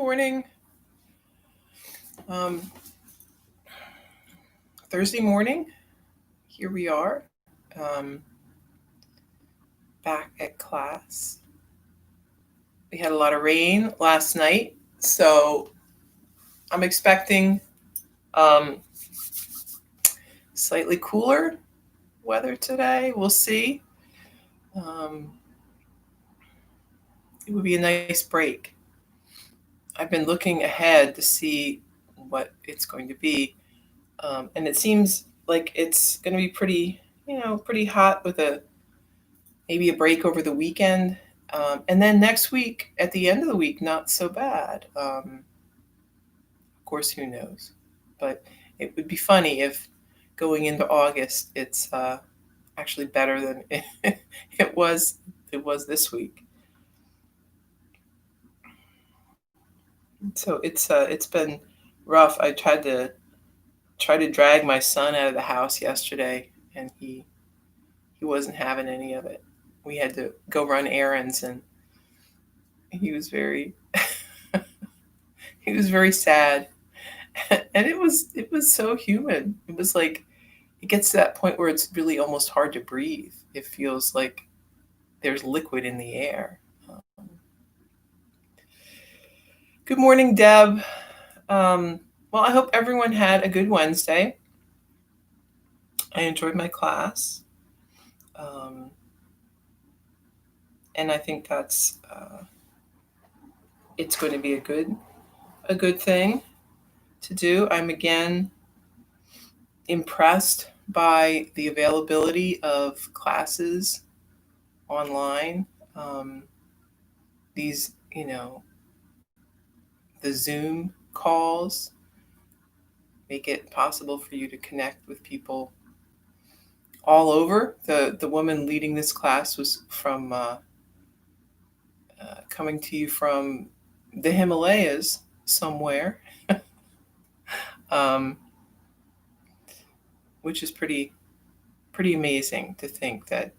morning. Um, Thursday morning, here we are, back at class. We had a lot of rain last night, so I'm expecting um, slightly cooler weather today. We'll see. Um, it would be a nice break. I've been looking ahead to see what it's going to be, and it seems like it's going to be pretty hot with maybe a break over the weekend. And then next week, at the end of the week, not so bad. Of course, who knows? But it would be funny if going into August, it's actually better than it was. It was this week. So it's been rough. I tried to drag my son out of the house yesterday, and he wasn't having any of it. We had to go run errands, and he was very he was very sad. And it was so humid. It was like it gets to that point where it's really almost hard to breathe. It feels like there's liquid in the air. Good morning, Deb. Well, I hope everyone had a good Wednesday. I enjoyed my class, and I think that's it's going to be a good thing to do. I'm again impressed by the availability of classes online. These, the Zoom calls make it possible for you to connect with people all over. The woman leading this class was from coming to you from the Himalayas somewhere, um, which is pretty amazing to think that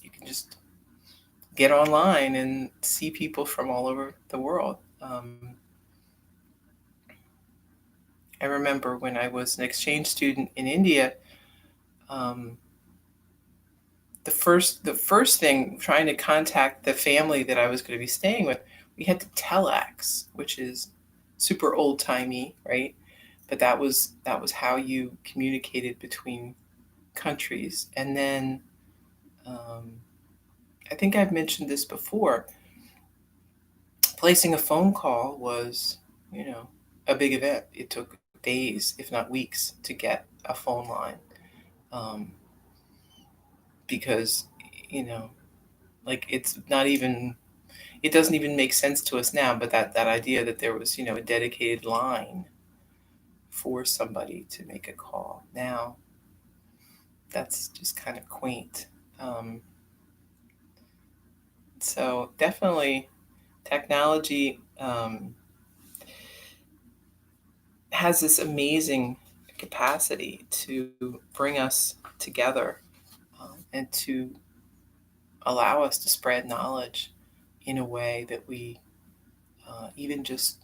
you can just get online and see people from all over the world. I remember when I was an exchange student in India, um, the first thing trying to contact the family that I was going to be staying with, we had to telex, which is super old timey, right? But that was how you communicated between countries. And then I think I've mentioned this before. Placing a phone call was, a big event. It took days, if not weeks, to get a phone line, because like it's not even. It doesn't even make sense to us now. But that idea that there was a dedicated line for somebody to make a call now, that's just kind of quaint. So definitely, technology has this amazing capacity to bring us together, and to allow us to spread knowledge in a way that we even just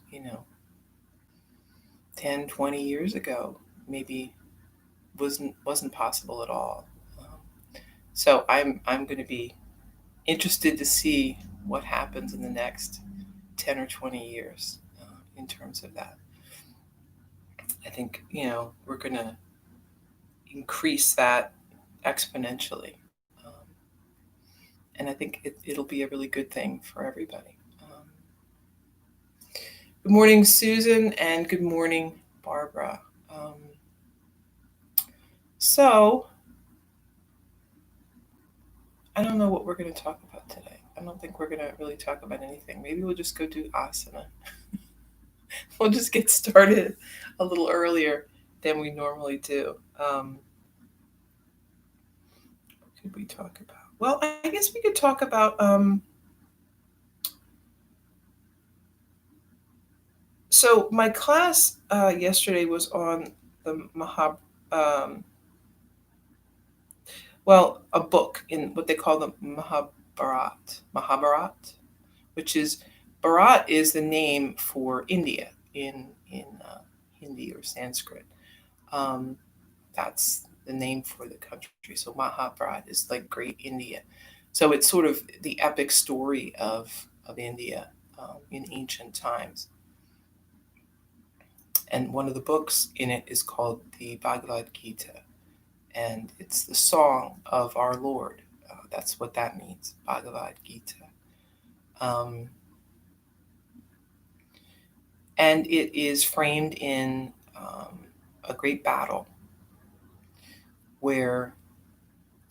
10, 20 years ago maybe wasn't possible at all. So I'm going to be interested to see what happens in the next 10 or 20 years in terms of that. I think we're going to increase that exponentially. And I think it'll be a really good thing for everybody. Good morning, Susan, and good morning, Barbara. So, I don't know what we're going to talk about today. I don't think we're going to really talk about anything. Maybe we'll just go do asana. We'll just get started a little earlier than we normally do. What could we talk about? Well, I guess we could talk about so my class yesterday was on the a book in what they call the Mahabharat, which is Bharat is the name for India in Hindi or Sanskrit. Um, that's the name for the country. So Mahabharat is like Great India. So it's sort of the epic story of India in ancient times. And one of the books in it is called the Bhagavad Gita, and it's the song of our Lord. That's what that means, Bhagavad Gita. Um, and it is framed in a great battle where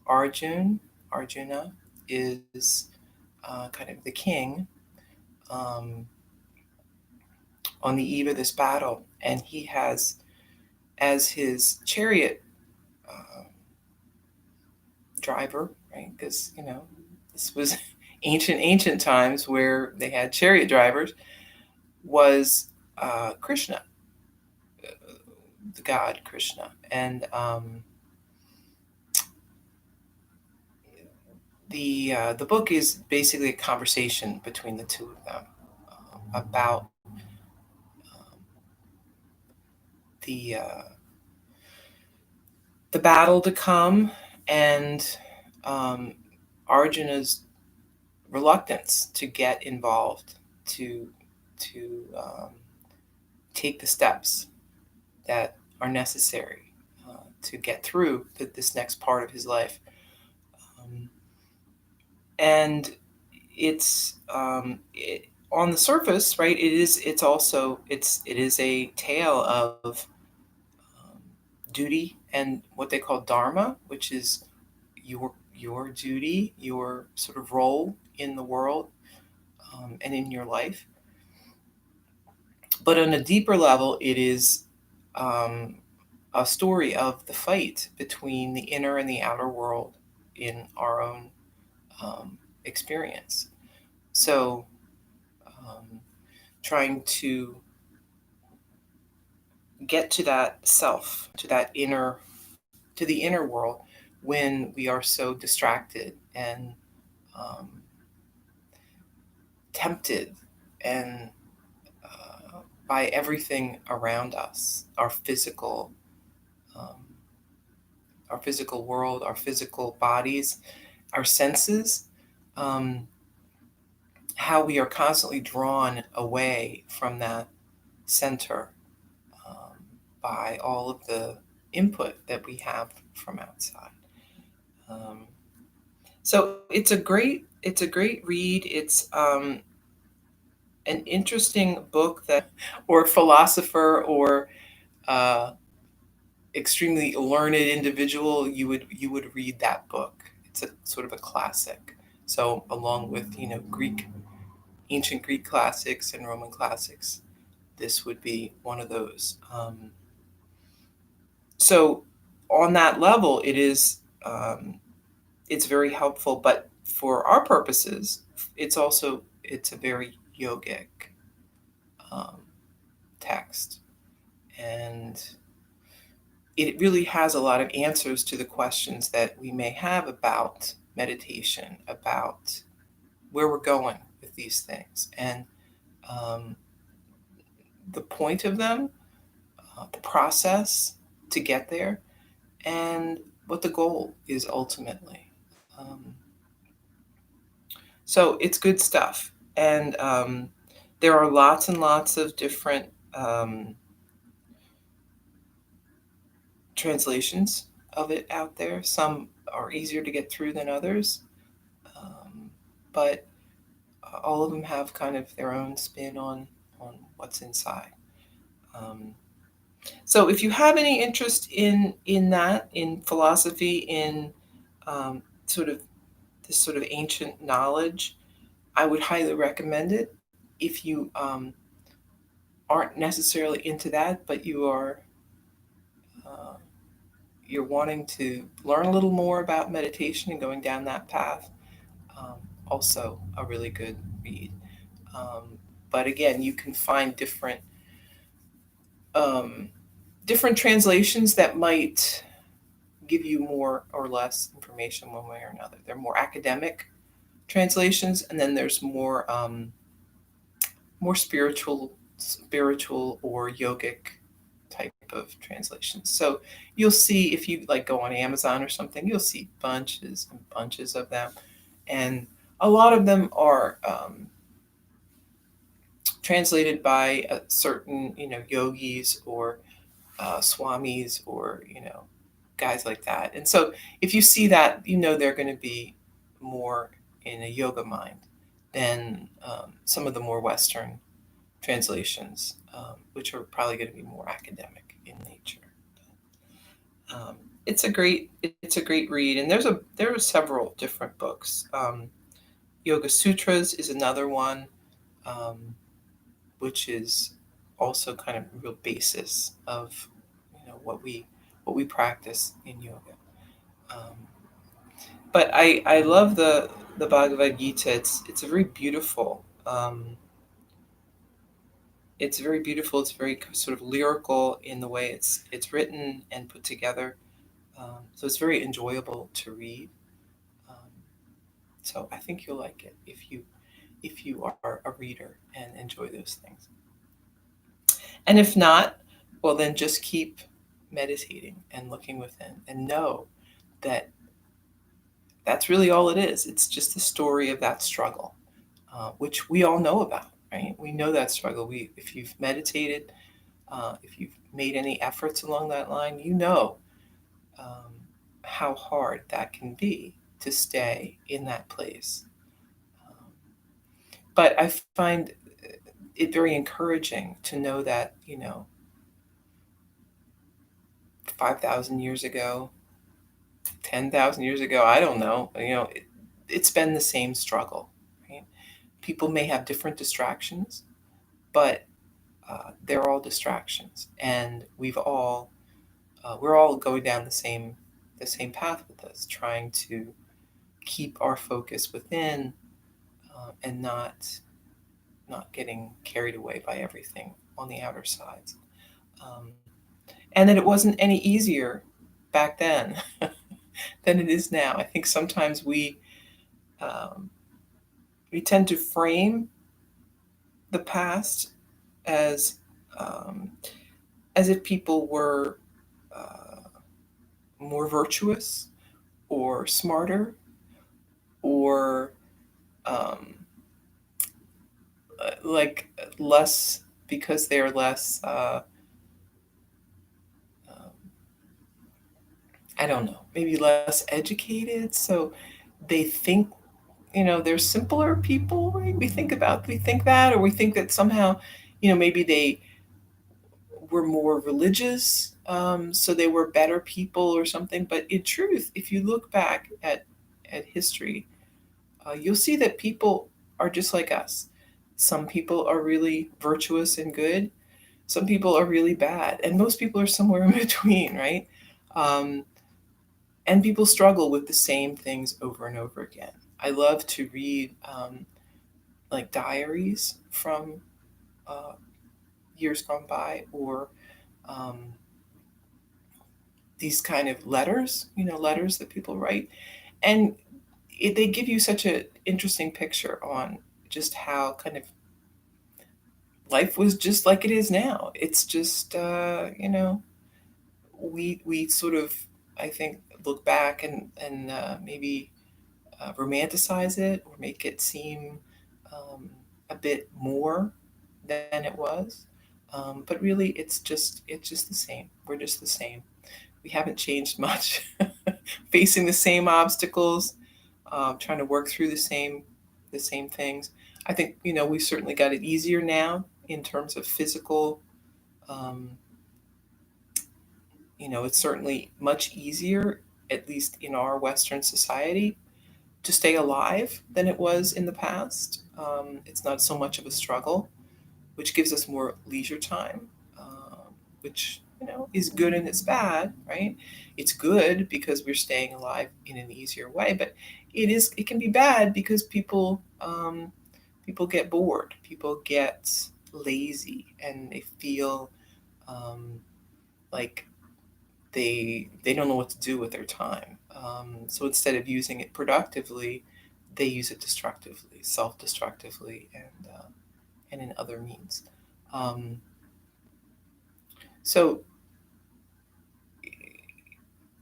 Arjuna, is kind of the king um, on the eve of this battle, and he has as his chariot uh, driver, right? Because this was ancient times where they had chariot drivers. Was Krishna, the god Krishna, and the book is basically a conversation between the two of them about the uh, the battle to come and um, Arjuna's reluctance to get involved, to take the steps that are necessary to get through this next part of his life. Um, and on the surface, right? It is a tale of um, duty and what they call dharma, which is your duty, your sort of role in the world and in your life. But on a deeper level, it is um, a story of the fight between the inner and the outer world in our own experience. So, um, trying to get to that self, to the inner world when we are so distracted and um, tempted and by everything around us, um, our physical world, our physical bodies, our senses, um, how we are constantly drawn away from that center um, by all of the input that we have from outside. Um, so it's a great read. It's an interesting book that, or philosopher, or uh, extremely learned individual, you would read that book. It's a sort of a classic. So along with ancient Greek classics and Roman classics, this would be one of those. So on that level, it's very helpful. But for our purposes, it's a very yogic um, text, and it really has a lot of answers to the questions that we may have about meditation, about where we're going with these things, and um, the point of them, the process to get there, and what the goal is ultimately. Um, so it's good stuff. And there are lots and lots of different translations of it out there. Some are easier to get through than others, but all of them have kind of their own spin on what's inside. Um, so if you have any interest in that, in philosophy, in sort of this sort of ancient knowledge, I would highly recommend it. If you aren't necessarily into that, but uh, you're wanting to learn a little more about meditation and going down that path, also a really good read. Um, but again, you can find um, different translations that might give you more or less information one way or another. They're more academic translations, and then there's more more spiritual or yogic type of translations. So you'll see, if you like go on Amazon or something, you'll see bunches and bunches of them, and a lot of them are translated by a certain yogis or swamis or guys like that. And so if you see that, they're going to be more in a yoga mind than some of the more Western translations, which are probably going to be more academic in nature. Um, it's a great read, and there are several different books. Yoga Sutras is another one, um, which is also kind of real basis of what we practice in yoga. Um, but I love the Bhagavad Gita. It's a very beautiful. It's very beautiful. It's very sort of lyrical in the way it's written and put together. So it's very enjoyable to read. Um, so I think you'll like it if you are a reader and enjoy those things. And if not, well then just keep meditating and looking within and know that that's really all it is. It's just the story of that struggle, which we all know about, right? We know that struggle. If you've meditated, if you've made any efforts along that line, um, how hard that can be to stay in that place. Um, but I find it very encouraging to know that 5,000 years ago, 10,000 years ago, I don't know, it's been the same struggle, right? People may have different distractions, but they're all distractions, and we're all going down the same path with us, trying to keep our focus within, and not getting carried away by everything on the outer sides. Um, and that it wasn't any easier back then than it is now. I think sometimes um, we tend to frame the past as um, as if people were uh, more virtuous or smarter or um, like less, because they're less um, I don't know, maybe less educated, so they think they're simpler people, right? We think that, or we think that somehow maybe they were more religious, so they were better people or something. But in truth, if you look back at history, you'll see that people are just like us. Some people are really virtuous and good. Some people are really bad, and most people are somewhere in between, right? Um, and people struggle with the same things over and over again. I love to read like diaries from uh, years gone by, or um, these kind of letters that people write, and they give you such an interesting picture on just how kind of life was just like it is now. It's just we sort of, I think, look back and maybe romanticize it or make it seem um, a bit more than it was. But really, it's just the same. We're just the same. We haven't changed much. Facing the same obstacles, trying to work through the same things. I think we've certainly got it easier now in terms of physical. Um, it's certainly much easier, at least in our Western society, to stay alive than it was in the past. It's not so much of a struggle, which gives us more leisure time, which is good and it's bad, right? It's good because we're staying alive in an easier way, but it can be bad because people get bored, people get lazy, and they feel um, like they don't know what to do with their time. So instead of using it productively, they use it destructively, self-destructively, and in other means. Um, so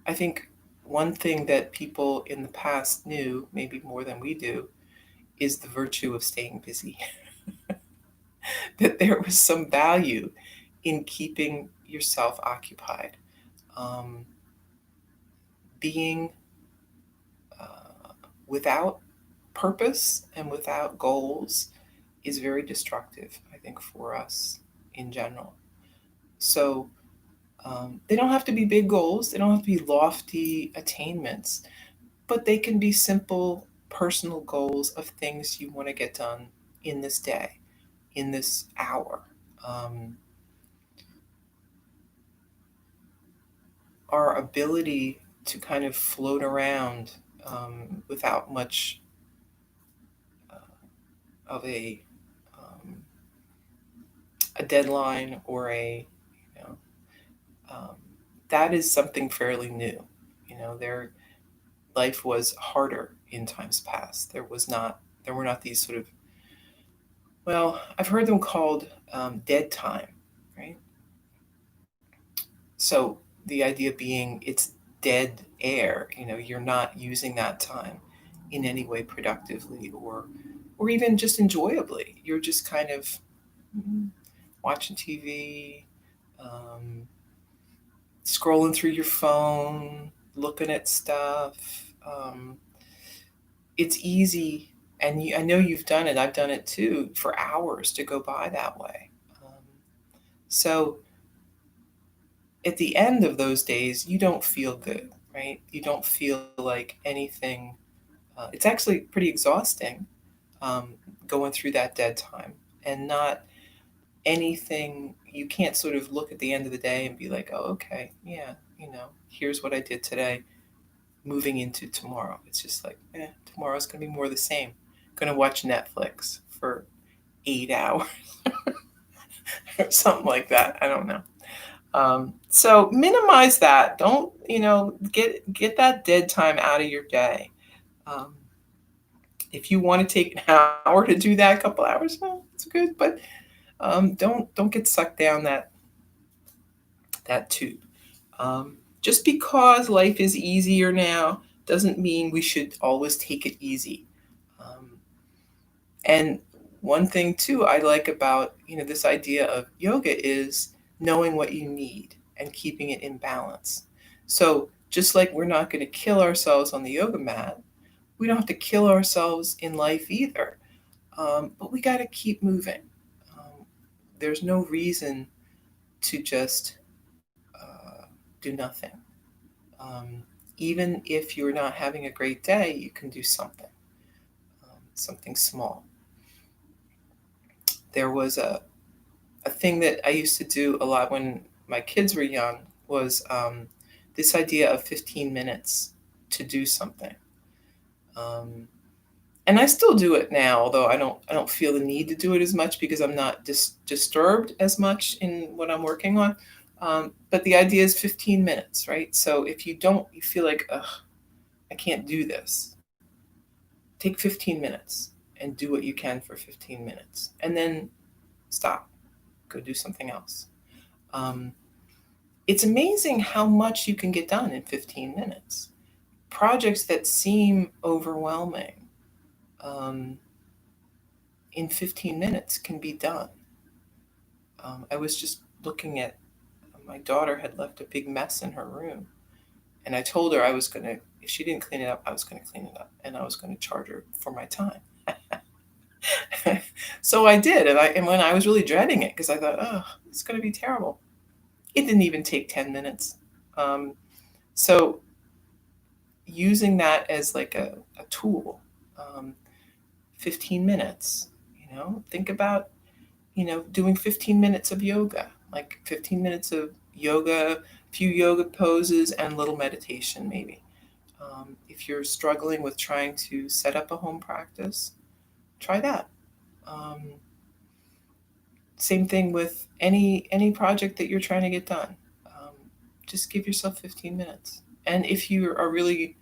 I think one thing that people in the past knew, maybe more than we do, is the virtue of staying busy. That there was some value in keeping yourself occupied. Um, being without purpose and without goals is very destructive, I think, for us in general. So they don't have to be big goals, they don't have to be lofty attainments, but they can be simple personal goals of things you want to get done in this day, in this hour. Um, our ability to kind of float around without much of um, a deadline or you know um, that is something fairly new. Their life was harder in times past. There were not these sort of, well, I've heard them called dead time, right? So the idea being it's dead air. You're not using that time in any way productively or even just enjoyably. You're just kind of watching TV, um, scrolling through your phone, looking at stuff. It's easy, and I know you've done it. I've done it too, for hours to go by that way. So at the end of those days, you don't feel good, right? You don't feel like anything. It's actually pretty exhausting um, going through that dead time and not anything. You can't sort of look at the end of the day and be like, oh, okay, yeah, here's what I did today moving into tomorrow. It's just like, tomorrow's going to be more the same. Going to watch Netflix for 8 hours or something like that. I don't know. So minimize that. Don't, get that dead time out of your day. Um, if you want to take an hour to do that, a couple hours, well, it's good, but don't get sucked down that tube. Just because life is easier now doesn't mean we should always take it easy. Um, and one thing too I like about this idea of yoga is knowing what you need and keeping it in balance. So just like we're not going to kill ourselves on the yoga mat, we don't have to kill ourselves in life either. But we got to keep moving. Um, there's no reason to just do nothing. Um, Even if you're not having a great day, you can do something small. There was a thing that I used to do a lot when my kids were young was this idea of 15 minutes to do something. Um, and I still do it now, although I don't feel the need to do it as much because I'm not disturbed as much in what I'm working on. But the idea is 15 minutes, right? So if you feel like, ugh, I can't do this, take 15 minutes and do what you can for 15 minutes, and then stop, go do something else. Um, it's amazing how much you can get done in 15 minutes. Projects that seem overwhelming, um, in 15 minutes can be done. I was just looking at my daughter had left a big mess in her room, and I told her I was going to, if she didn't clean it up, I was going to clean it up, and I was going to charge her for my time. So I did, and when I was really dreading it because I thought, oh, it's going to be terrible. It didn't even take 10 minutes. Um, so using that as like a tool, um, 15 minutes, think about, doing 15 minutes of yoga, like 15 minutes of yoga, a few yoga poses, and a little meditation maybe. If you're struggling with trying to set up a home practice, try that. Um, Same thing with any project that you're trying to get done. Um, just give yourself 15 minutes. And if you are really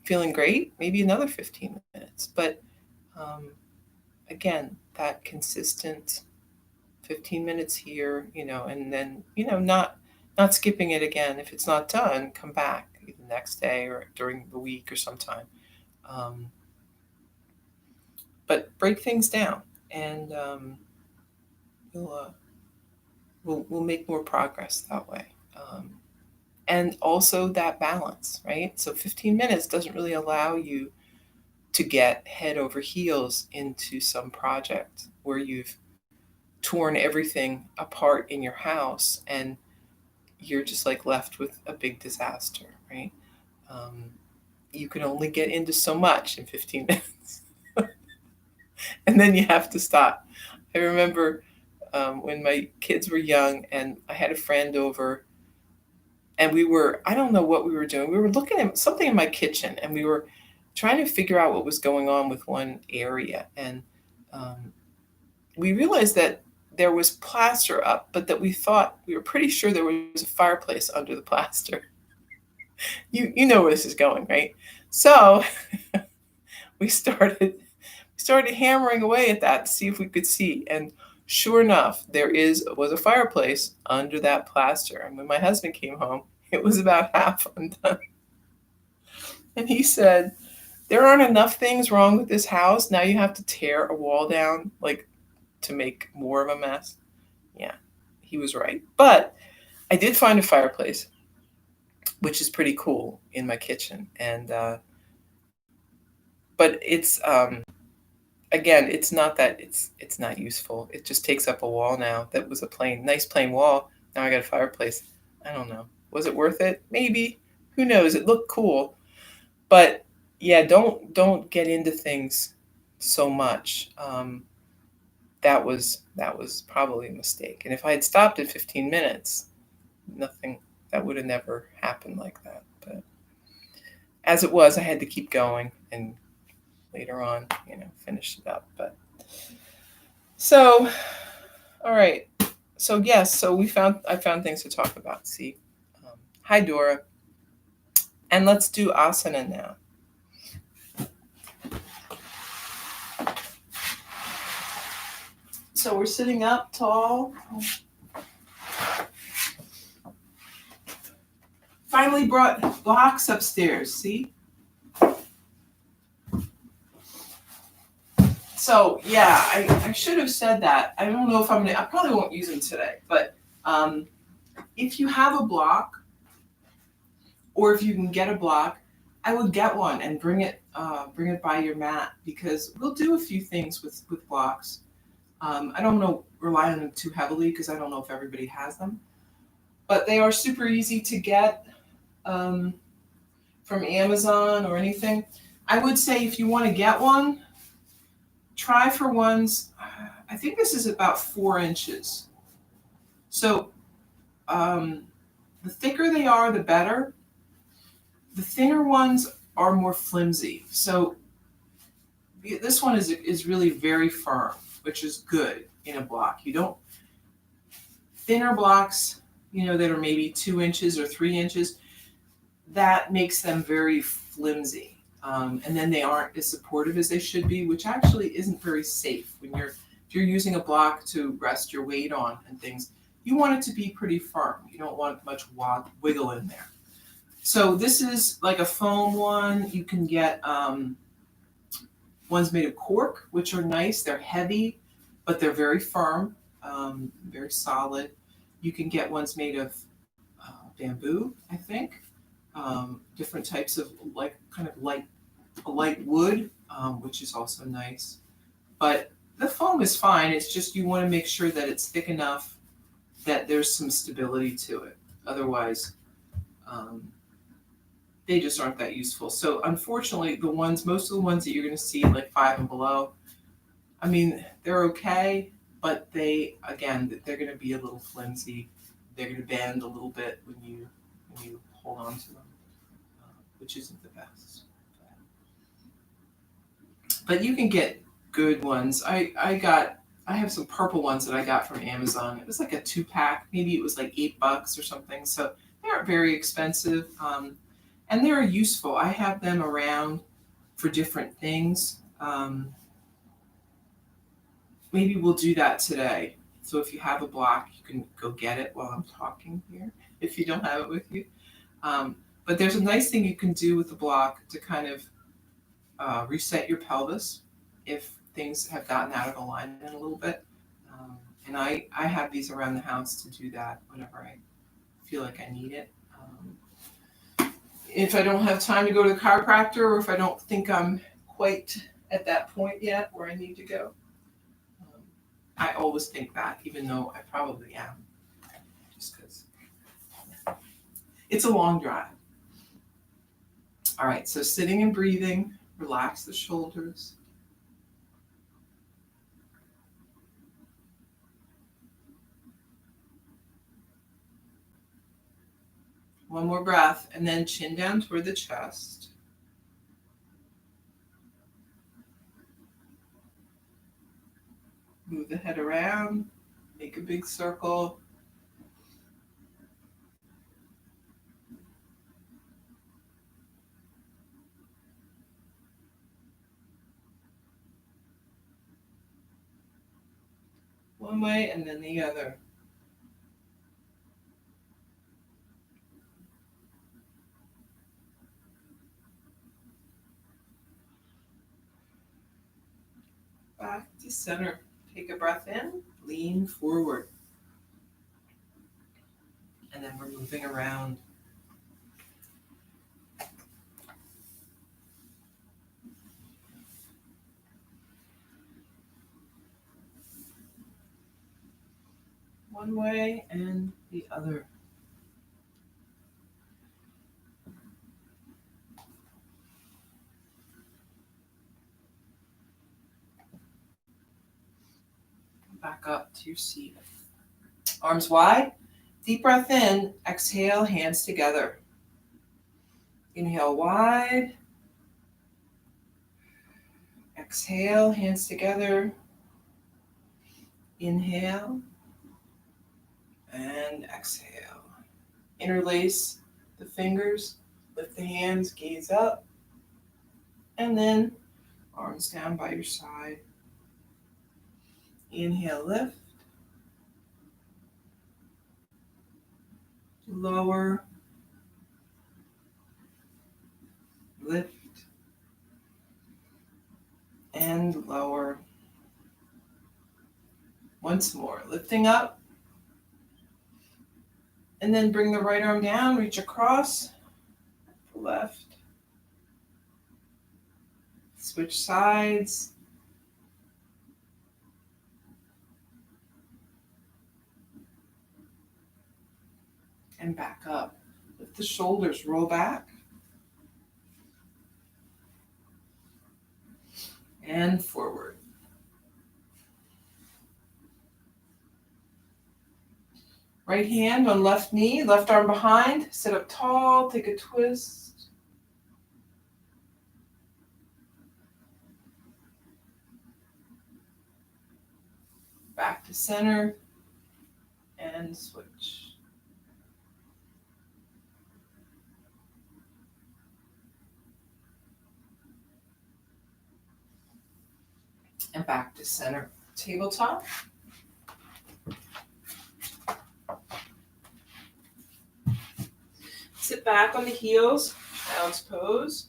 feeling great, maybe another 15 minutes. But again, that consistent 15 minutes here, and then, not skipping it again. If it's not done, come back the next day or during the week or sometime. But break things down, and we'll make more progress that way. And also that balance, right? So 15 minutes doesn't really allow you to get head over heels into some project where you've torn everything apart in your house and you're just like left with a big disaster, right? You can only get into so much in 15 minutes. And then you have to stop. I remember when my kids were young and I had a friend over, and I don't know what we were doing. We were looking at something in my kitchen and we were trying to figure out what was going on with one area. And we realized that there was plaster up, but that we were pretty sure there was a fireplace under the plaster. You know where this is going, right? So we started hammering away at that to see if we could see. And sure enough, was a fireplace under that plaster. And when my husband came home, it was about half undone. And he said, "There aren't enough things wrong with this house. Now you have to tear a wall down, like, to make more of a mess." Yeah, he was right. But I did find a fireplace, which is pretty cool, in my kitchen. And but it's again, it's not that it's not useful. It just takes up a wall now. That was a nice plain wall. Now I got a fireplace. I don't know. Was it worth it? Maybe. Who knows? It looked cool. But yeah, don't get into things so much. That was probably a mistake. And if I had stopped at 15 minutes, that would have never happened like that. But as it was, I had to keep going, and later on, finish it up. But so, all right. So yes, so I found things to talk about. See, hi Dora, and let's do asana now. So we're sitting up tall. Finally brought blocks upstairs. See. So yeah, I should have said that. I don't know if I probably won't use them today, but if you have a block, or if you can get a block, I would get one and bring it by your mat, because we'll do a few things with blocks. I don't want to rely on them too heavily because I don't know if everybody has them, but they are super easy to get from Amazon or anything. I would say if you want to get one, try for ones, I think this is about 4 inches. So the thicker they are, the better. The thinner ones are more flimsy. So this one is really very firm, which is good in a block. Thinner blocks, that are maybe 2 inches or 3 inches, that makes them very flimsy. And then they aren't as supportive as they should be, which actually isn't very safe. If you're using a block to rest your weight on and things, you want it to be pretty firm. You don't want much wiggle in there. So this is like a foam one. You can get ones made of cork, which are nice. They're heavy, but they're very firm, very solid. You can get ones made of bamboo, I think. Different types of a light wood, which is also nice. But the foam is fine. It's just you want to make sure that it's thick enough that there's some stability to it. Otherwise, they just aren't that useful. So unfortunately, most of the ones that you're going to see like 5 and below, I mean, they're okay, but they're going to be a little flimsy. They're going to bend a little bit when you hold on to them, which isn't the best. But you can get good ones. I have some purple ones that I got from Amazon. It was like a 2-pack. Maybe it was like $8 or something. So they aren't very expensive. And they're useful. I have them around for different things. maybe we'll do that today. So if you have a block, you can go get it while I'm talking here, if you don't have it with you. But there's a nice thing you can do with the block to kind of reset your pelvis if things have gotten out of alignment a little bit. And I have these around the house to do that whenever I feel like I need it. If I don't have time to go to the chiropractor, or if I don't think I'm quite at that point yet where I need to go, I always think that, even though I probably am, just because it's a long drive. All right, so sitting and breathing, relax the shoulders. One more breath, and then chin down toward the chest. Move the head around, make a big circle. One way and then the other. Back to center. Take a breath in, lean forward. And then we're moving around. One way and the other. Back up to your seat. Arms wide. Deep breath in. Exhale, hands together. Inhale wide. Exhale, hands together. Inhale and exhale. Interlace the fingers. Lift the hands, gaze up. And then arms down by your side. Inhale, lift. Lower. Lift. And lower. Once more, lifting up. And then bring the right arm down, reach across. Left. Switch sides. And back up. Lift the shoulders, roll back. And forward. Right hand on left knee, left arm behind. Sit up tall, take a twist. Back to center. And switch. And back to center. Tabletop. Sit back on the heels, child's pose.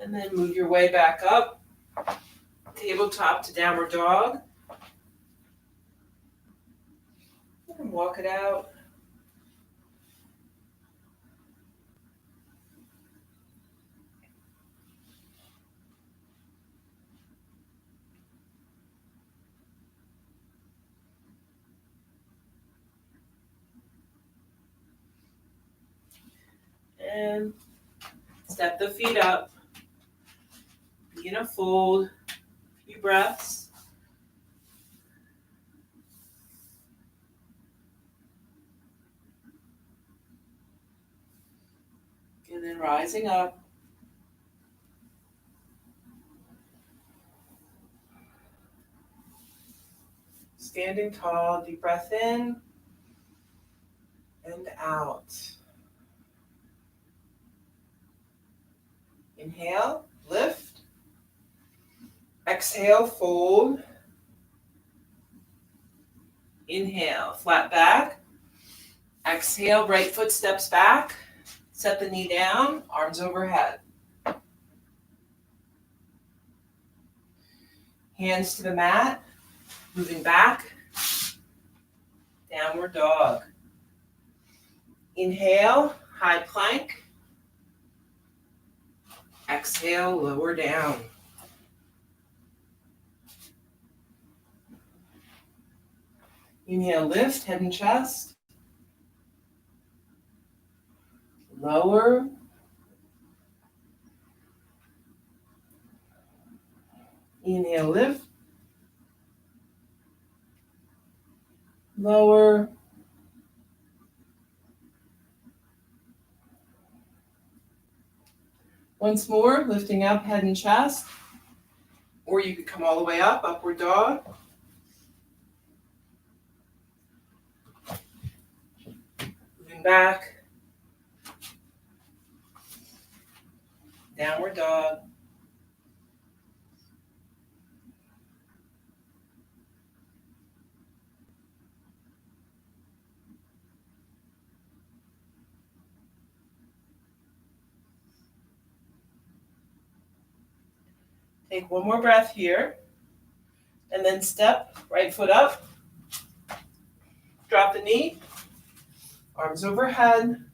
And then move your way back up. Tabletop to downward dog. And walk it out. And Step the feet up. Be in a fold. A few breaths. And then rising up. Standing tall, deep breath in and out. Inhale, lift. Exhale, fold. Inhale, flat back. Exhale, right foot steps back. Set the knee down, arms overhead. Hands to the mat, moving back. Downward dog. Inhale, high plank. Exhale, lower down. Inhale, lift, head and chest. Lower. Inhale, lift. Lower. Once more, lifting up, head and chest. Or you could come all the way up, upward dog. Moving back. Downward dog. Take one more breath here. And then step, right foot up. Drop the knee. Arms overhead.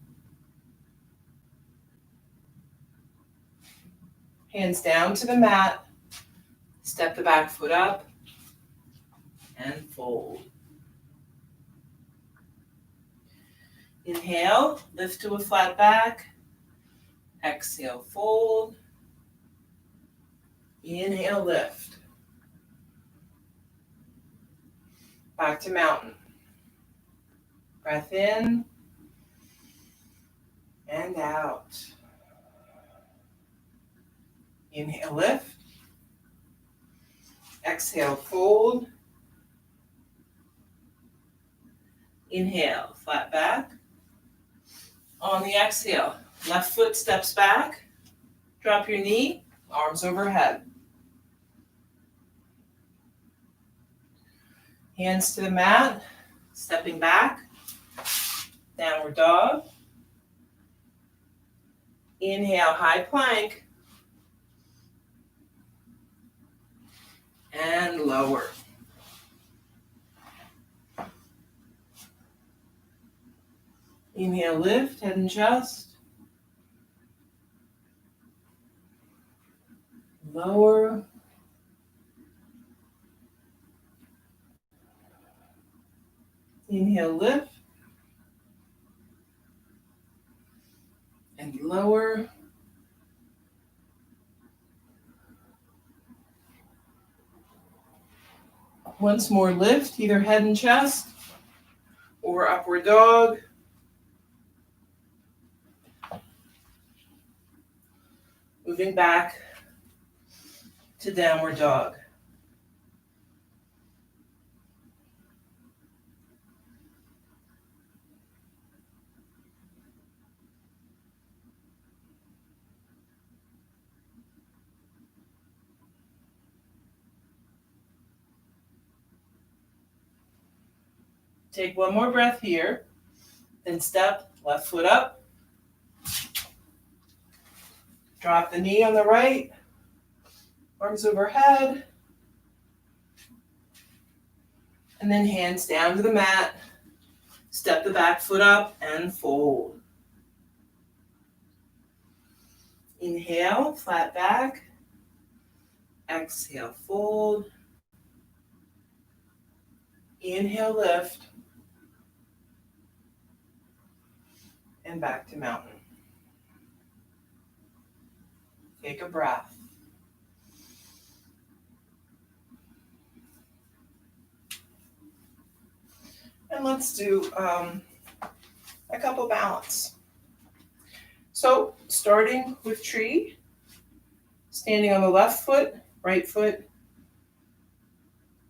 Hands down to the mat. Step the back foot up. And fold. Inhale, lift to a flat back. Exhale, fold. Inhale, lift. Back to mountain. Breath in and out. Inhale, lift. Exhale, fold. Inhale, flat back. On the exhale, left foot steps back. Drop your knee, arms overhead. Hands to the mat, stepping back. Downward dog. Inhale, high plank. And lower. Inhale, lift, head and chest. Lower. Inhale, lift. And lower. Once more, lift, either head and chest or upward dog. Moving back to downward dog. Take one more breath here, then step left foot up. Drop the knee on the right, arms overhead, and then hands down to the mat. Step the back foot up and fold. Inhale, flat back. Exhale, fold. Inhale, lift. And back to mountain. Take a breath. And let's do a couple balance. So starting with tree, standing on the left foot, right foot,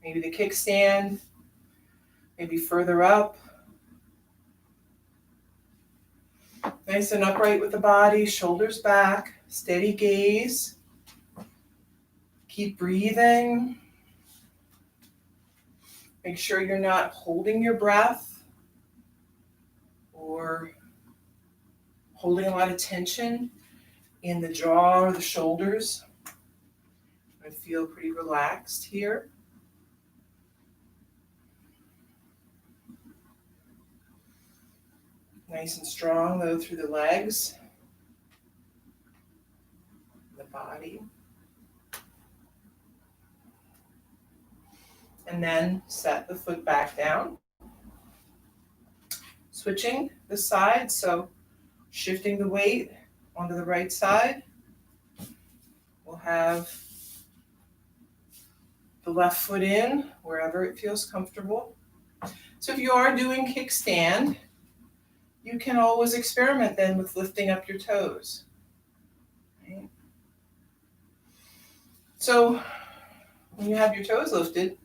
maybe the kickstand, maybe further up. Nice and upright with the body, shoulders back, steady gaze. Keep breathing. Make sure you're not holding your breath or holding a lot of tension in the jaw or the shoulders. I feel pretty relaxed here. Nice and strong though through the legs, the body. And then set the foot back down. Switching the side, so shifting the weight onto the right side. We'll have the left foot in wherever it feels comfortable. So if you are doing kickstand, you can always experiment then with lifting up your toes. Right? So when you have your toes lifted,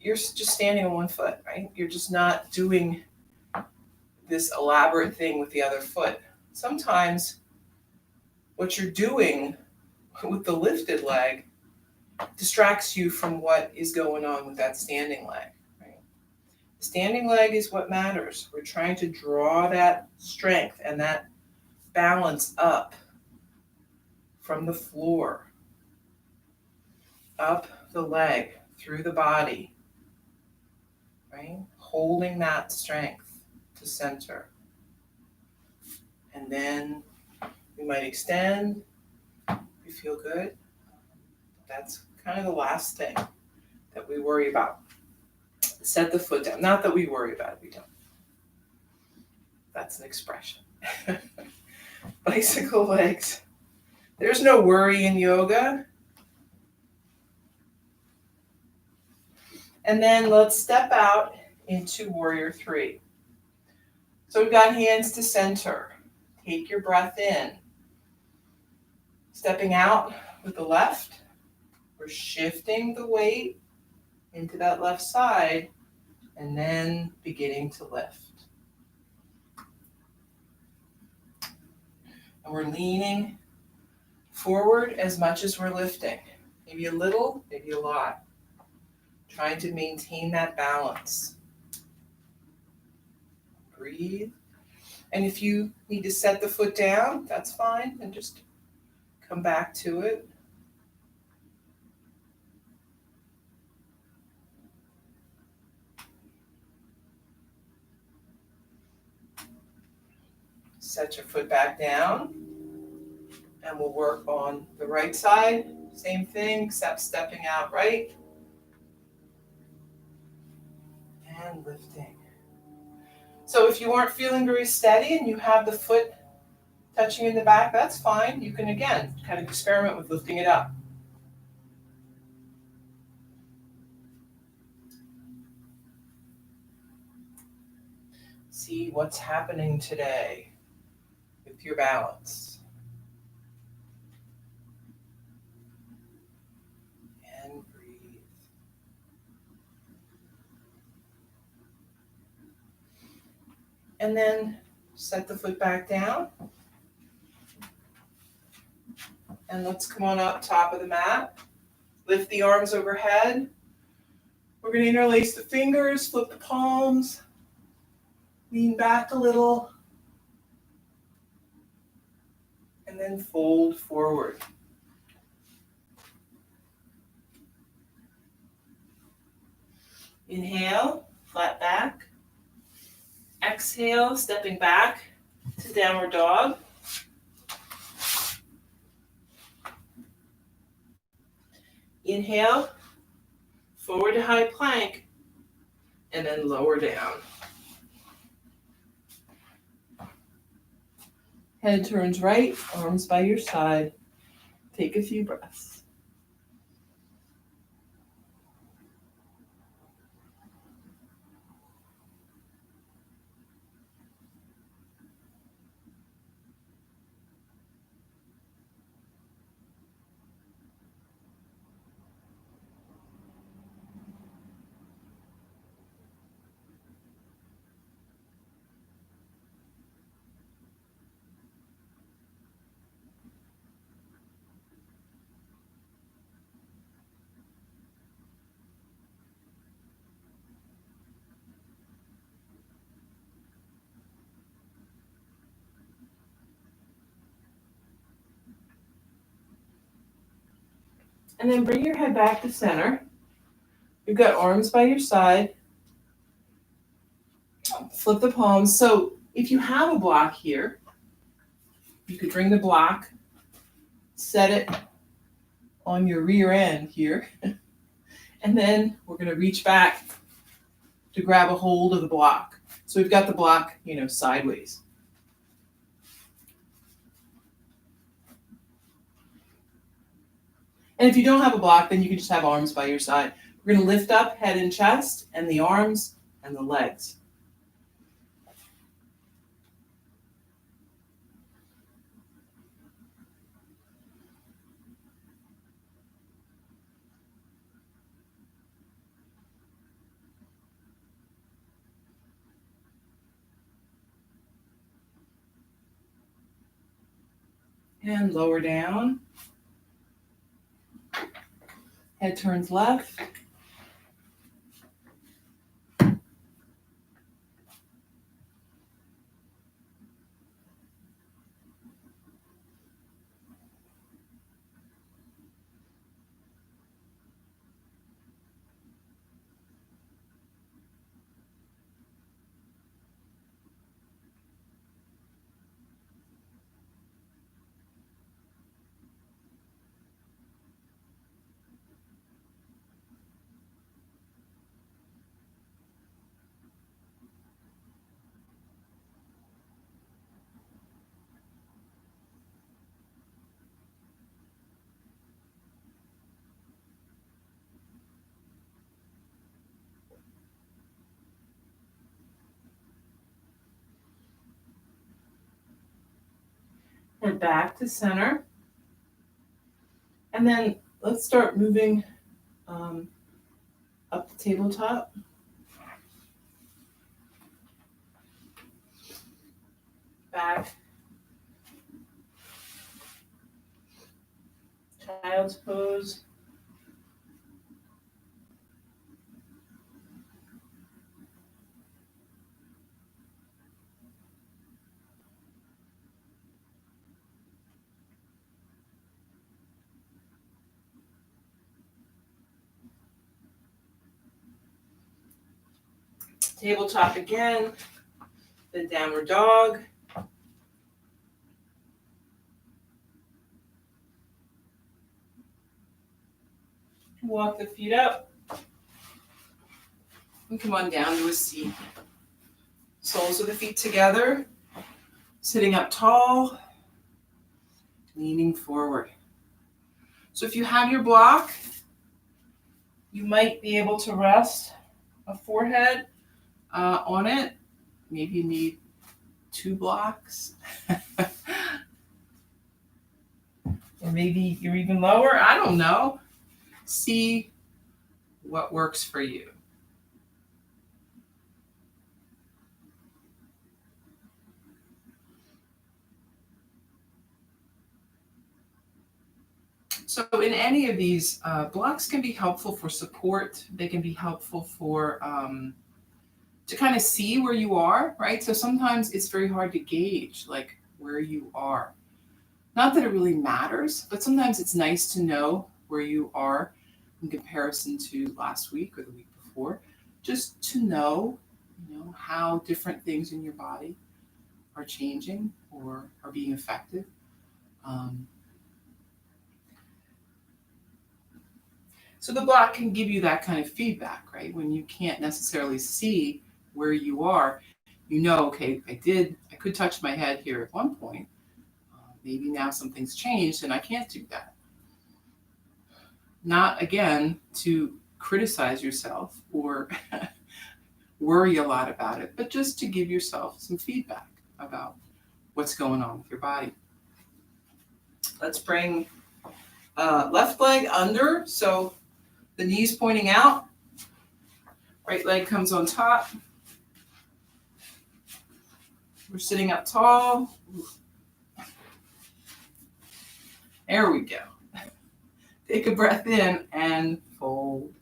you're just standing on one foot, right? You're just not doing this elaborate thing with the other foot. Sometimes what you're doing with the lifted leg distracts you from what is going on with that standing leg. Right? The standing leg is what matters. We're trying to draw that strength and that balance up from the floor, up the leg, through the body, right? Holding that strength to center. And then we might extend. We feel good. That's kind of the last thing that we worry about. Set the foot down. Not that we worry about it, we don't. That's an expression. Bicycle legs. There's no worry in yoga. And then let's step out into warrior three. So we've got hands to center. Take your breath in. Stepping out with the left. We're shifting the weight into that left side and then beginning to lift. And we're leaning forward as much as we're lifting. Maybe a little, maybe a lot. Trying to maintain that balance. Breathe. And if you need to set the foot down, that's fine. And just come back to it. Set your foot back down. And we'll work on the right side. Same thing, except stepping out right. And lifting. So if you aren't feeling very steady and you have the foot touching in the back, that's fine. You can, again, kind of experiment with lifting it up. See what's happening today with your balance. And breathe. And then set the foot back down. And let's come on up top of the mat. Lift the arms overhead. We're going to interlace the fingers, flip the palms. Lean back a little. And then fold forward. Inhale, flat back. Exhale, stepping back to downward dog. Inhale, forward to high plank, and then lower down. Head turns right, arms by your side. Take a few breaths. And then bring your head back to center. You've got arms by your side. Flip the palms. So if you have a block here, you could bring the block, set it on your rear end here, and then we're going to reach back to grab a hold of the block. So we've got the block, sideways. And if you don't have a block, then you can just have arms by your side. We're going to lift up head and chest and the arms and the legs. And lower down. Head turns left. Head back to center. And then let's start moving up the tabletop. Back. Child's pose. Tabletop again, the downward dog. Walk the feet up. And come on down to a seat. Soles of the feet together. Sitting up tall. Leaning forward. So if you have your block, you might be able to rest a forehead on it. Maybe you need 2 blocks. Or maybe you're even lower. I don't know. See what works for you. So in any of these, blocks can be helpful for support. They can be helpful for to kind of see where you are, right? So sometimes it's very hard to gauge like where you are. Not that it really matters, but sometimes it's nice to know where you are in comparison to last week or the week before, just to know, how different things in your body are changing or are being affected. So the block can give you that kind of feedback, right? When you can't necessarily see where you are, okay, I could touch my head here at one point. Maybe now something's changed and I can't do that. Not, again, to criticize yourself or worry a lot about it, but just to give yourself some feedback about what's going on with your body. Let's bring left leg under, so the knees pointing out. Right leg comes on top. We're sitting up tall. There we go. Take a breath in and fold.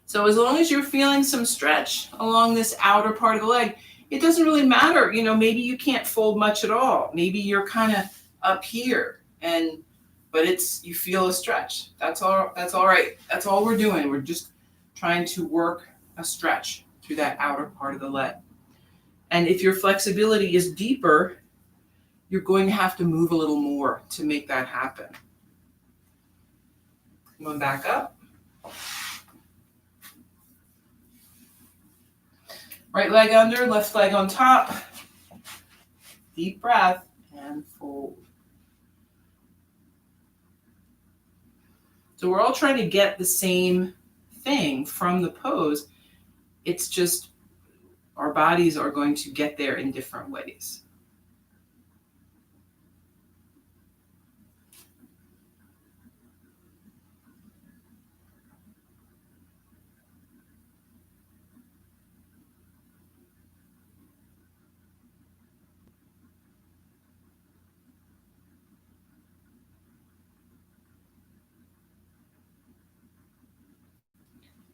So as long as you're feeling some stretch along this outer part of the leg, it doesn't really matter. Maybe you can't fold much at all. Maybe you're kind of up here, but you feel a stretch. That's all right. That's all we're doing. We're just trying to work a stretch through that outer part of the leg. And if your flexibility is deeper, you're going to have to move a little more to make that happen. Come on back up. Right leg under, left leg on top. Deep breath and fold. So we're all trying to get the same thing from the pose. It's just our bodies are going to get there in different ways.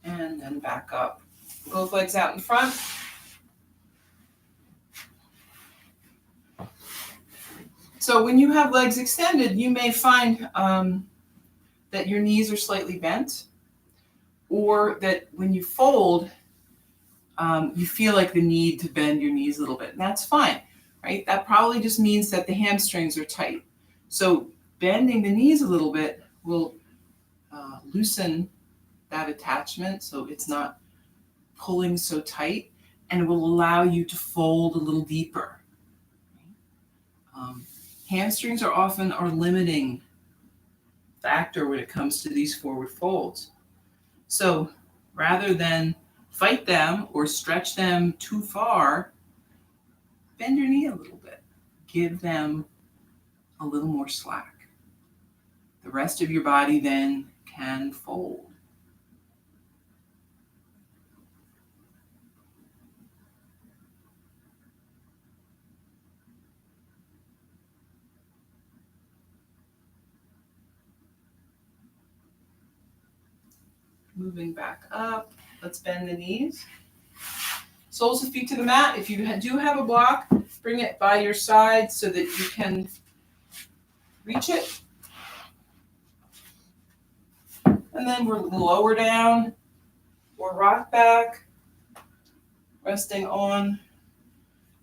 And then back up. Both legs out in front. So when you have legs extended, you may find that your knees are slightly bent, or that when you fold, you feel like the need to bend your knees a little bit. And that's fine, right? That probably just means that the hamstrings are tight. So bending the knees a little bit will loosen that attachment so it's not pulling so tight, and it will allow you to fold a little deeper. Hamstrings are often our limiting factor when it comes to these forward folds. So rather than fight them or stretch them too far, bend your knee a little bit. Give them a little more slack. The rest of your body then can fold. Moving back up, let's bend the knees. Soles of feet to the mat. If you do have a block, bring it by your side so that you can reach it. And then we're lower down or rock back, resting on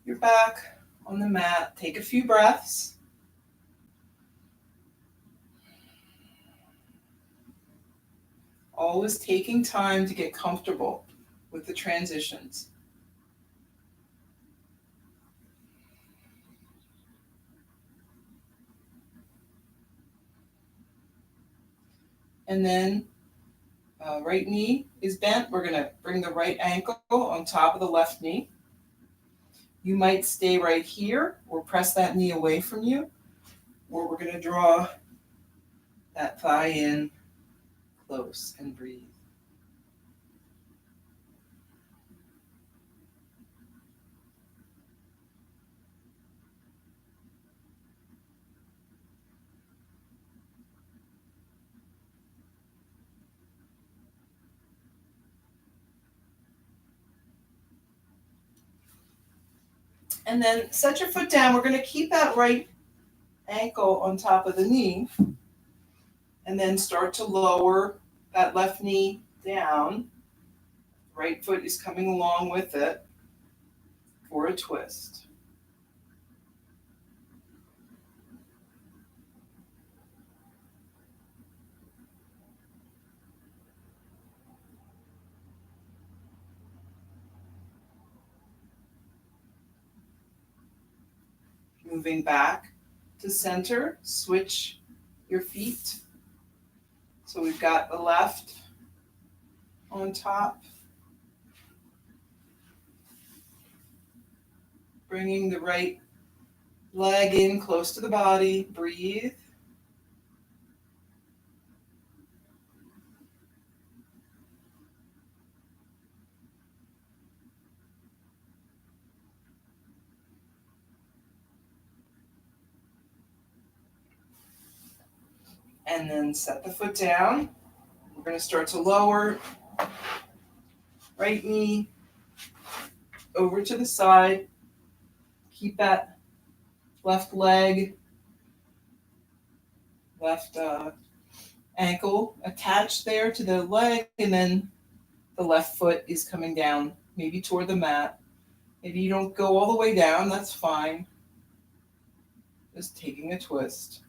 your back on the mat. Take a few breaths. Always taking time to get comfortable with the transitions. And then right knee is bent. We're going to bring the right ankle on top of the left knee. You might stay right here or press that knee away from you, or we're going to draw that thigh in close and breathe. And then set your foot down. We're going to keep that right ankle on top of the knee, and then start to lower that left knee down. Right foot is coming along with it for a twist. Moving back to center, switch your feet. So we've got the left on top, bringing the right leg in close to the body. Breathe. And then set the foot down. We're going to start to lower. Right knee over to the side. Keep that left leg, left ankle attached there to the leg, and then the left foot is coming down, maybe toward the mat. Maybe you don't go all the way down, that's fine. Just taking a twist.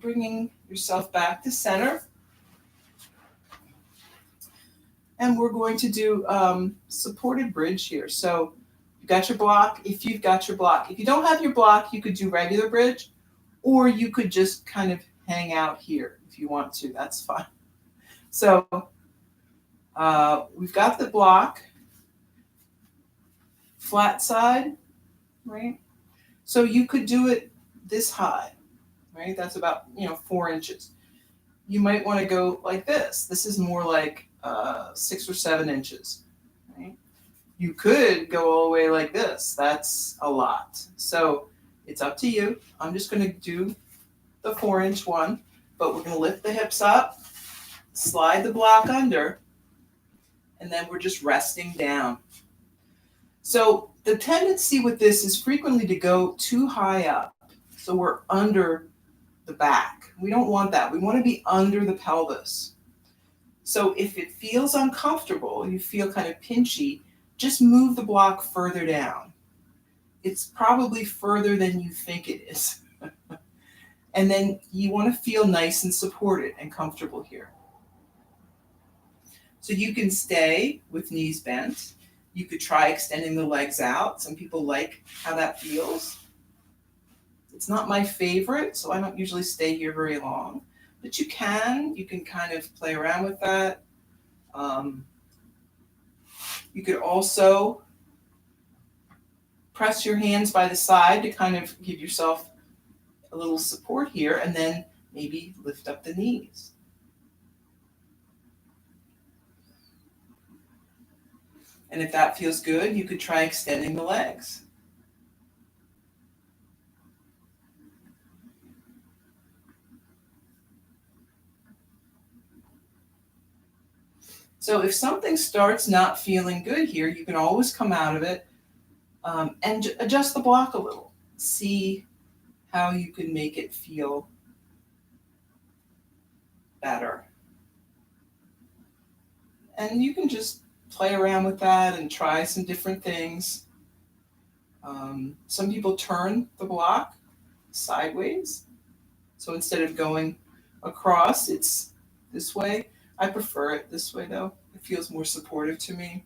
Bringing yourself back to center. And we're going to do supported bridge here. So you've got your block, if you've got your block. If you don't have your block, you could do regular bridge, or you could just kind of hang out here if you want to. That's fine. So we've got the block, flat side, right? So you could do it this high, right? That's about 4 inches. You might want to go like this. This is more like 6 or 7 inches, right? You could go all the way like this. That's a lot. So it's up to you. I'm just going to do the 4-inch one, but we're going to lift the hips up, slide the block under, and then we're just resting down. So the tendency with this is frequently to go too high up. So we're under the back. We don't want that. We want to be under the pelvis. So if it feels uncomfortable, you feel kind of pinchy, just move the block further down. It's probably further than you think it is. And then you want to feel nice and supported and comfortable here. So you can stay with knees bent. You could try extending the legs out. Some people like how that feels. It's not my favorite, so I don't usually stay here very long. But you can kind of play around with that. You could also press your hands by the side to kind of give yourself a little support here, and then maybe lift up the knees. And if that feels good, you could try extending the legs. So if something starts not feeling good here, you can always come out of it and adjust the block a little. See how you can make it feel better. And you can just play around with that and try some different things. Some people turn the block sideways. So instead of going across, it's this way. I prefer it this way though. It feels more supportive to me.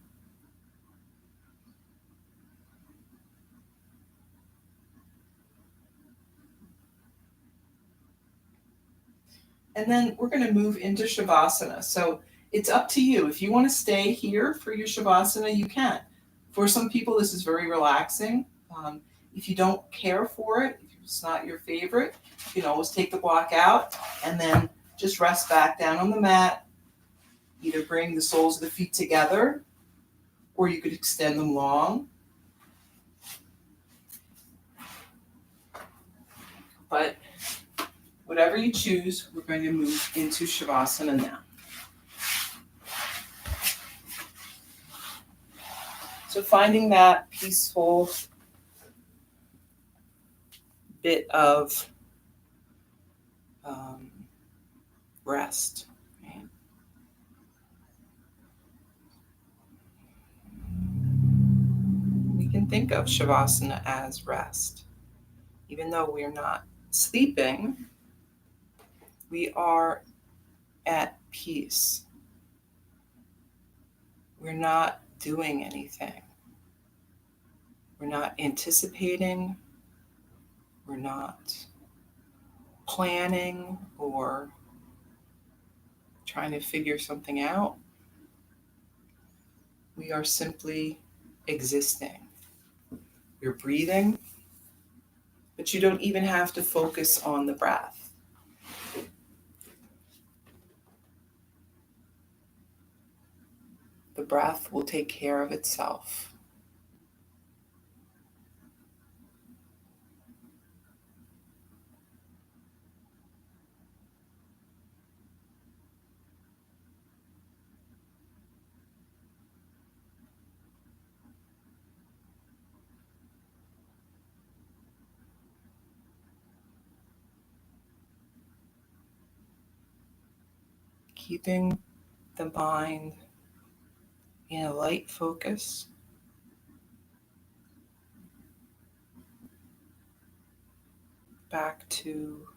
And then we're going to move into Shavasana. So it's up to you. If you want to stay here for your Shavasana, you can. For some people, this is very relaxing. If you don't care for it, if it's not your favorite, you can always take the block out and then just rest back down on the mat. Either bring the soles of the feet together, or you could extend them long. But whatever you choose, we're going to move into Shavasana now. So finding that peaceful bit of rest. Right? We can think of Shavasana as rest. Even though we're not sleeping, we are at peace. we're not doing anything. We're not anticipating. We're not planning or trying to figure something out. We are simply existing. You're breathing, but you don't even have to focus on the breath. The breath will take care of itself. Keeping the mind in a light focus. Back to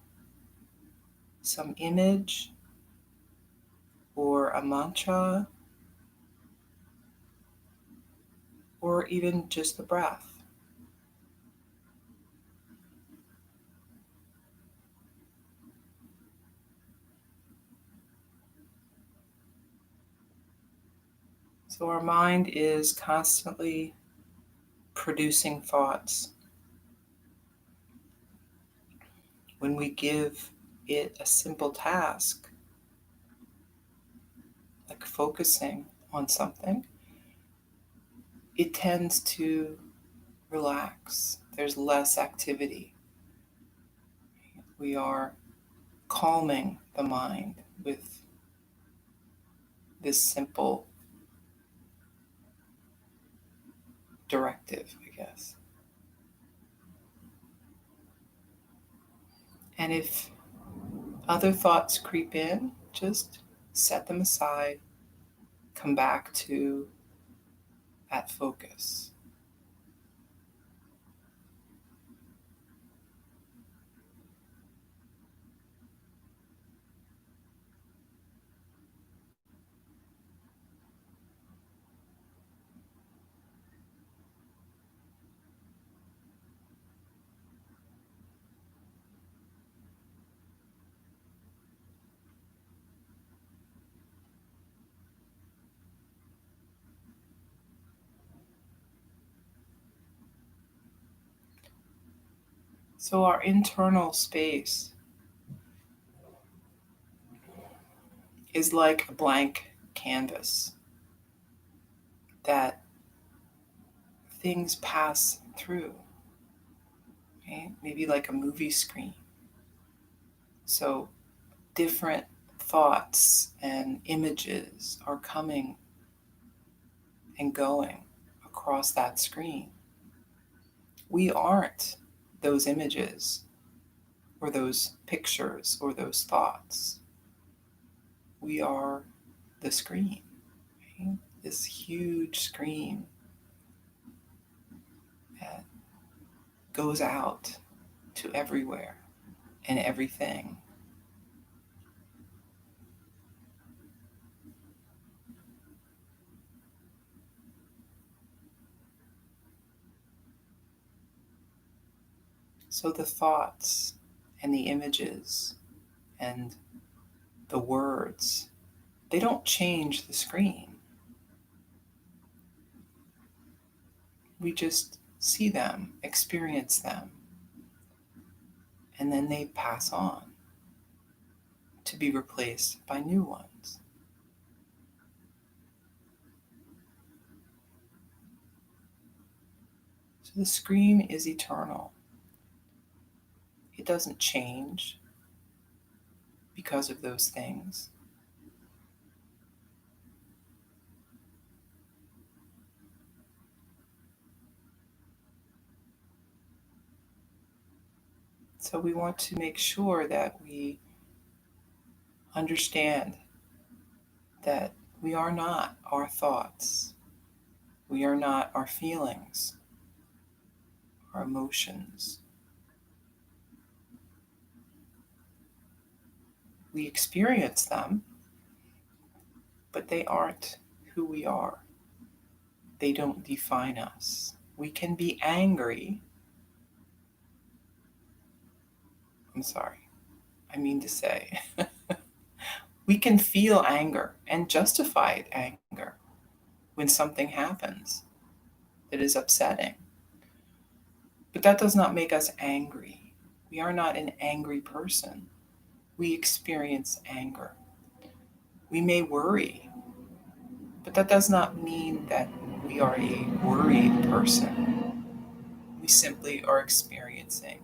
some image or a mantra or even just the breath. So our mind is constantly producing thoughts. When we give it a simple task, like focusing on something, it tends to relax. There's less activity. We are calming the mind with this simple directive, I guess. And if other thoughts creep in, just set them aside, come back to that focus. So our internal space is like a blank canvas that things pass through, okay? Maybe like a movie screen. So different thoughts and images are coming and going across that screen. We aren't those images or those pictures or those thoughts. We are the screen, right? This huge screen that goes out to everywhere and everything. So the thoughts and the images and the words, they don't change the screen. We just see them, experience them, and then they pass on to be replaced by new ones. So the screen is eternal. It doesn't change because of those things. So we want to make sure that we understand that we are not our thoughts. We are not our feelings, our emotions. We experience them, but they aren't who we are. They don't define us. We can be angry. I'm sorry. I mean to say, we can feel anger and justified anger when something happens that is upsetting. But that does not make us angry. We are not an angry person. We experience anger. We may worry, but that does not mean that we are a worried person. We simply are experiencing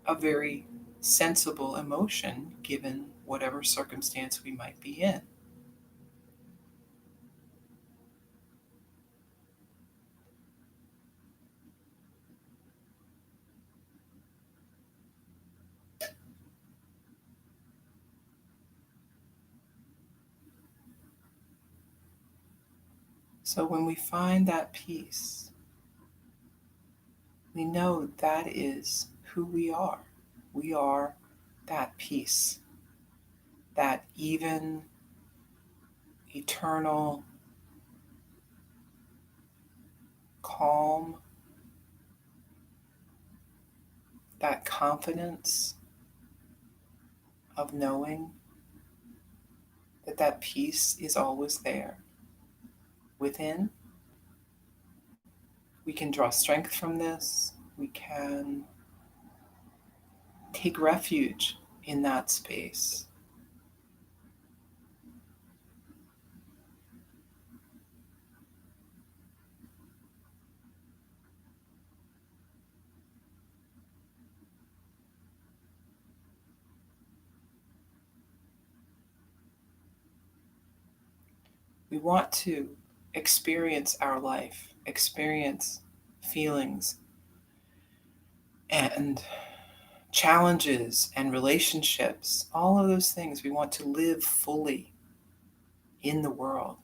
a very sensible emotion given whatever circumstance we might be in. So when we find that peace, we know that is who we are. We are that peace, that even, eternal, calm, that confidence of knowing that that peace is always there within. We can draw strength from this. We can take refuge in that space. We want to experience our life, experience feelings and challenges and relationships, all of those things. We want to live fully in the world,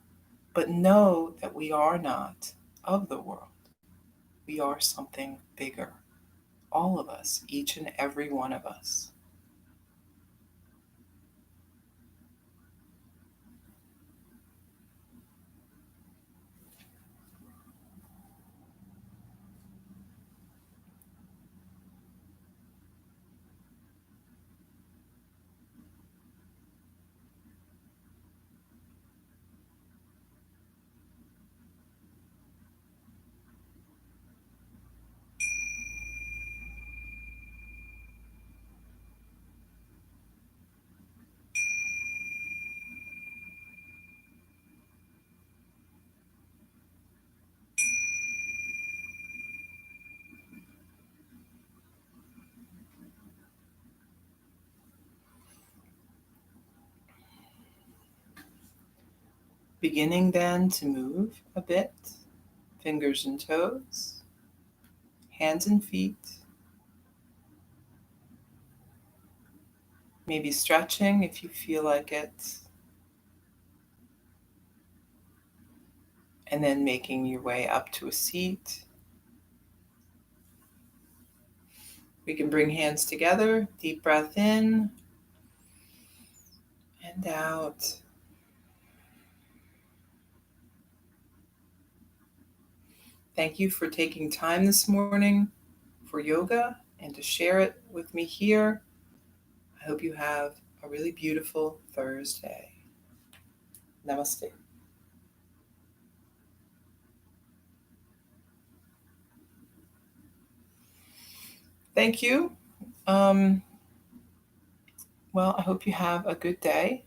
but know that we are not of the world. We are something bigger. All of us, each and every one of us. Beginning then to move a bit, fingers and toes, hands and feet, maybe stretching if you feel like it, and then making your way up to a seat. We can bring hands together, deep breath in and out. Thank you for taking time this morning for yoga and to share it with me here. I hope you have a really beautiful Thursday. Namaste. Thank you. Well, I hope you have a good day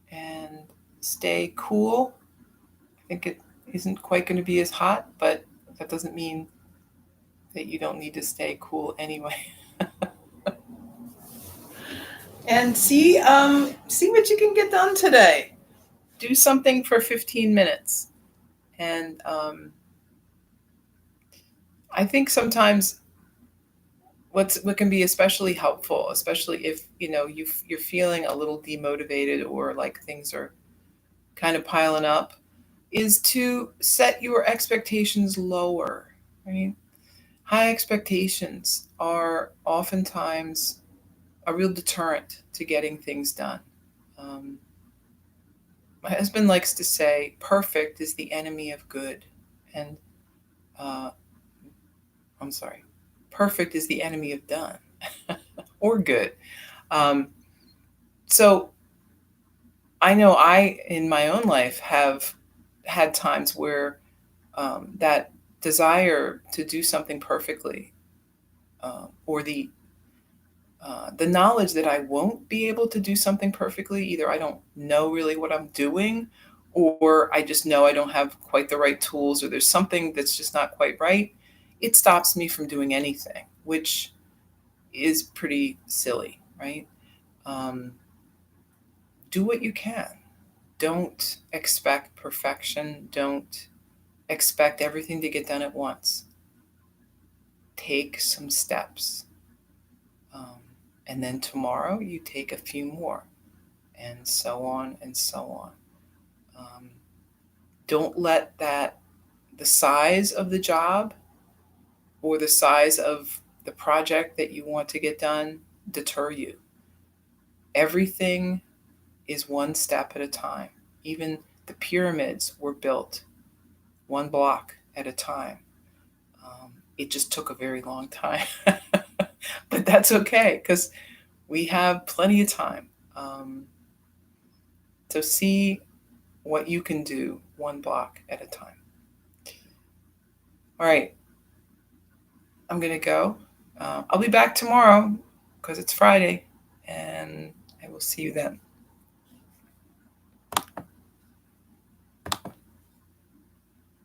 and stay cool. I think it isn't quite going to be as hot, but that doesn't mean that you don't need to stay cool anyway. And see what you can get done today. Do something for 15 minutes. And I think sometimes what can be especially helpful, especially if you're feeling a little demotivated or like things are kind of piling up, is to set your expectations lower. Right? High expectations are oftentimes a real deterrent to getting things done. Um, My husband likes to say, perfect is the enemy of good. And uh, I'm sorry, perfect is the enemy of done or good. Um, so I know in my own life, have had times where that desire to do something perfectly, or the knowledge that I won't be able to do something perfectly, either I don't know really what I'm doing, or I just know I don't have quite the right tools, or there's something that's just not quite right, it stops me from doing anything, which is pretty silly, right? Um, do what you can. Don't expect perfection. Don't expect everything to get done at once. Take some steps. Um, and then tomorrow you take a few more, and so on and so on. Um, don't let the size of the job or the size of the project that you want to get done deter you. Everything is one step at a time. Even the pyramids were built one block at a time. It just took a very long time. But that's okay because we have plenty of time. So see what you can do one block at a time. All right, I'm going to go. I'll be back tomorrow because it's Friday, and I will see you then.